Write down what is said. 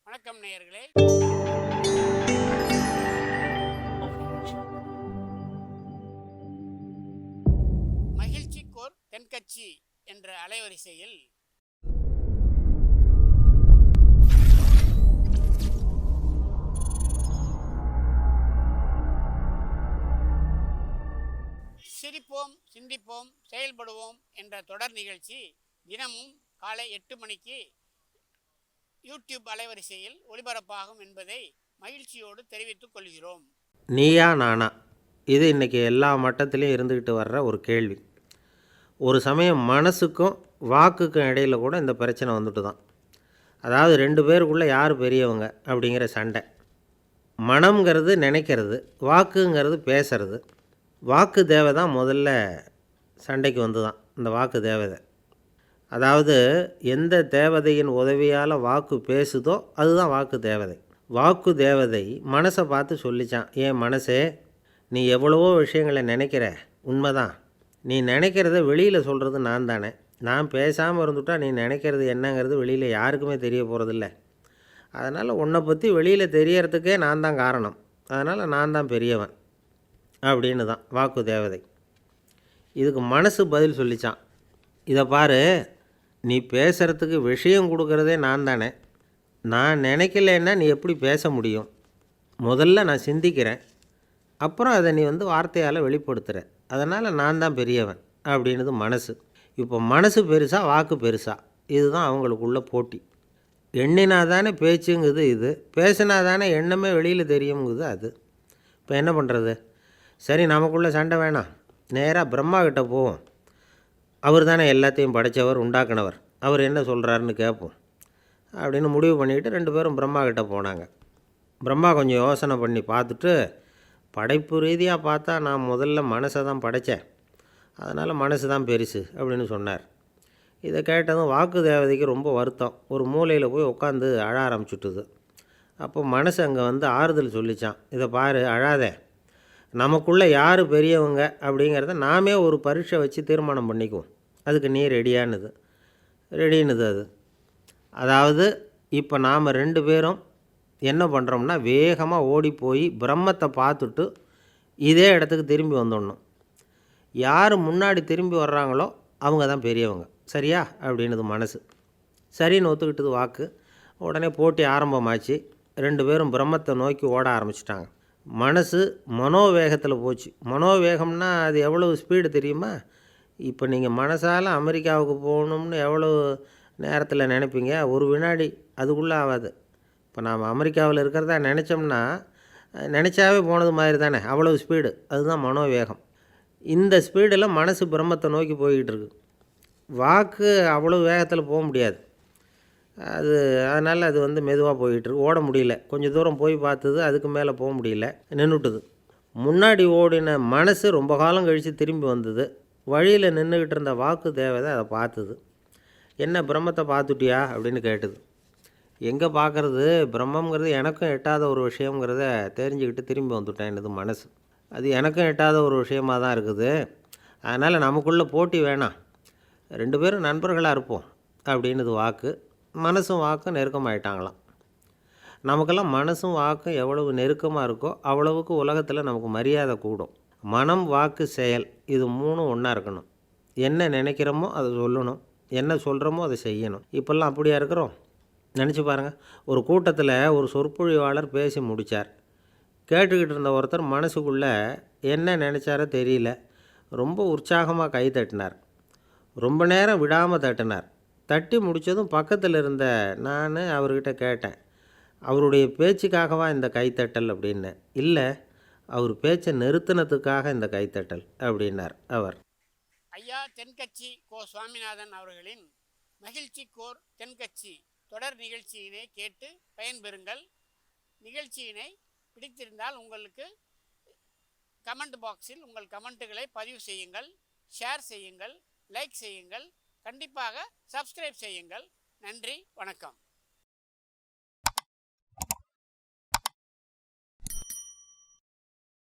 வணக்கம் நேயர்களே. மகிழ்ச்சிக்கோர் தென்கட்சி என்ற அலைவரிசையில் சிரிப்போம், சிந்திப்போம், செயல்படுவோம் என்ற தொடர் நிகழ்ச்சி தினமும் காலை 8 மணிக்கு யூடியூப் அலைவரிசையில் ஒளிபரப்பாகும் என்பதை மகிழ்ச்சியோடு தெரிவித்துக் கொள்கிறோம். நீயா நானா, இது இன்றைக்கி எல்லா மட்டத்திலையும் இருந்துக்கிட்டு வர்ற ஒரு கேள்வி. ஒரு சமயம் மனசுக்கும் வாக்குக்கும் இடையில் கூட இந்த பிரச்சனை வந்துட்டு தான். அதாவது 2 பேருக்குள்ளே யார் பெரியவங்க அப்படிங்கிற சண்டை. மனம்ங்கிறது நினைக்கிறது, வாக்குங்கிறது பேசுறது. வாக்கு தேவை தான் முதல்ல சண்டைக்கு வந்து தான் இந்த வாக்கு தேவதை. அதாவது எந்த தேவதையின் உதவியால் வாக்கு பேசுதோ அதுதான் வாக்கு தேவதை. வாக்கு தேவதை மனசை பார்த்து சொல்லிச்சான், ஏன் மனசே, நீ எவ்வளவோ விஷயங்களை நினைக்கிற, உண்மைதான். நீ நினைக்கிறத வெளியில் சொல்கிறது நான் தானே. நான் பேசாமல் இருந்துட்டா நீ நினைக்கிறது என்னங்கிறது வெளியில் யாருக்குமே தெரிய போகிறதில்ல. அதனால் உன்னை பற்றி வெளியில் தெரியறதுக்கே நான் தான் காரணம். அதனால் நான் தான் பெரியவன் அப்படின்னு தான் வாக்கு தேவதை. இதுக்கு மனசு பதில் சொல்லிச்சான், இதை பாரு, நீ பேசுகிறதுக்கு விஷயம் கொடுக்குறதே நான் தானே. நான் நினைக்கலன்னா நீ எப்படி பேச முடியும்? முதல்ல நான் சிந்திக்கிறேன், அப்புறம் அதை நீ வார்த்தையால் வெளிப்படுத்துகிற. அதனால் நான் தான் பெரியவன் அப்படின்னுது மனசு. இப்போ மனசு பெருசா வாக்கு பெருசா, இதுதான் அவங்களுக்குள்ள போட்டி. எண்ணினா தானே பேச்சுங்குது இது, பேசினா தானே எண்ணமே வெளியில் தெரியுங்குது அது. இப்போ என்ன பண்ணுறது? சரி, நமக்குள்ளே சண்டை வேணாம், நேராக பிரம்மா கிட்ட போவோம். அவர் தானே எல்லாத்தையும் படைத்தவர், உண்டாக்குனவர். அவர் என்ன சொல்கிறாருன்னு கேட்போம் அப்படின்னு முடிவு பண்ணிக்கிட்டு 2 பேரும் பிரம்மா கிட்ட போனாங்க. பிரம்மா கொஞ்சம் யோசனை பண்ணி பார்த்துட்டு, படைப்பு ரீதியாக பார்த்தா நான் முதல்ல மனசை தான் படைத்தேன், அதனால் மனசு தான் பெருசு அப்படின்னு சொன்னார். இதை கேட்டதும் வாக்கு தேவதைக்கு ரொம்ப வருத்தம். ஒரு மூலையில் போய் உட்காந்து அழ ஆரம்பிச்சுட்டுது. அப்போ மனசு அங்கே ஆறுதல் சொல்லித்தான், இதை பாரு, அழாதே, நமக்குள்ளே யார் பெரியவங்க அப்படிங்கிறத நாமே ஒரு பரீட்சை வச்சு தீர்மானம் பண்ணிக்குவோம். அதுக்கு நீ ரெடியானுது அது. அதாவது இப்போ நாம் 2 பேரும் என்ன பண்ணுறோம்னா, வேகமாக ஓடி போய் பிரம்மத்தை பார்த்துட்டு இதே இடத்துக்கு திரும்பி வந்துடணும். யார் முன்னாடி திரும்பி வர்றாங்களோ அவங்க தான் பெரியவங்க, சரியா அப்படின்னுது மனசு. சரின்னு ஒத்துக்கிட்டது வாக்கு. உடனே போட்டி ஆரம்பமாச்சு. 2 பேரும் பிரம்மத்தை நோக்கி ஓட ஆரம்பிச்சிட்டாங்க. மனசு மனோவேகத்தில் போச்சு. மனோவேகம்னா அது எவ்வளோ ஸ்பீடு தெரியுமா? இப்போ நீங்கள் மனசால் அமெரிக்காவுக்கு போகணும்னு எவ்வளோ நேரத்தில் நினைப்பீங்க? ஒரு வினாடி அதுக்குள்ளே ஆகாது. இப்போ நாம் அமெரிக்காவில் இருக்கிறதா நினச்சோம்னா நினச்சாவே போனது மாதிரி தானே, அவ்வளோ ஸ்பீடு. அதுதான் மனோவேகம். இந்த ஸ்பீடில் மனசு பிரம்மத்தை நோக்கி போய்கிட்டு இருக்குது. வாக்கு அவ்வளோ வேகத்தில் போக முடியாது. அதனால் அது மெதுவாக போய்கிட்டுருக்கு, ஓட முடியல. கொஞ்சம் தூரம் போய் பார்த்தது, அதுக்கு மேலே போக முடியல, நின்றுட்டுது. முன்னாடி ஓடின மனசு ரொம்ப காலம் கழித்து திரும்பி வந்தது. வழியில் நின்றுக்கிட்டு இருந்த வாக்கு தேவதை அதை பார்த்துது. என்ன, பிரம்மத்தை பார்த்துட்டியா அப்படின்னு கேட்டுது. எங்கே பார்க்குறது, பிரம்மங்கிறது எனக்கும் எட்டாத ஒரு விஷயங்கிறத தெரிஞ்சுக்கிட்டு திரும்பி வந்துட்டேன் என்னது மனசு. அது எனக்கும் எட்டாத ஒரு விஷயமாக தான் இருக்குது. அதனால் நமக்குள்ளே போட்டி வேணாம், 2 பேரும் நண்பர்களாக இருப்போம் அப்படின்னுது வாக்கு. மனசும் வாக்கும் நெருக்கமாயிட்டாங்களாம். நமக்கெல்லாம் மனசும் வாக்கும் எவ்வளவு நெருக்கமாக இருக்கோ அவ்வளவுக்கு உலகத்தில் நமக்கு மரியாதை கூடும். மனம், வாக்கு, செயல், இது 3ம் ஒன்றா இருக்கணும். என்ன நினைக்கிறோமோ அதை சொல்லணும், என்ன சொல்கிறோமோ அதை செய்யணும். இப்போல்லாம் அப்படியா இருக்கிறோம்? நினச்சி பாருங்கள். ஒரு கூட்டத்தில் ஒரு சொற்பொழிவாளர் பேசி முடித்தார். கேட்டுக்கிட்டு இருந்த ஒருத்தர் மனசுக்குள்ளே என்ன நினச்சாரோ தெரியல, ரொம்ப உற்சாகமாக கை தட்டினார். ரொம்ப நேரம் விடாமல் தட்டினார். தட்டி முடித்ததும் பக்கத்தில் இருந்த நான் அவர்கிட்ட கேட்டேன், அவருடைய பேச்சுக்காகவா இந்த கைத்தட்டல் அப்படின்னு. இல்லை, அவர் பேச்சை நிறுத்தினத்துக்காக இந்த கைத்தட்டல் அப்படின்னார் அவர். ஐயா தென்கட்சி கோ சுவாமிநாதன் அவர்களின் மகிழ்ச்சிக்கோர் தென்கட்சி தொடர் நிகழ்ச்சியினை கேட்டு பயன்பெறுங்கள். நிகழ்ச்சியினை பிடித்திருந்தால் உங்களுக்கு கமெண்ட் பாக்ஸில் உங்கள் கமெண்ட்டுகளை பதிவு செய்யுங்கள், ஷேர் செய்யுங்கள், லைக் செய்யுங்கள், கண்டிப்பாக சப்ஸ்கிரைப் செய்யுங்கள். நன்றி, வணக்கம்.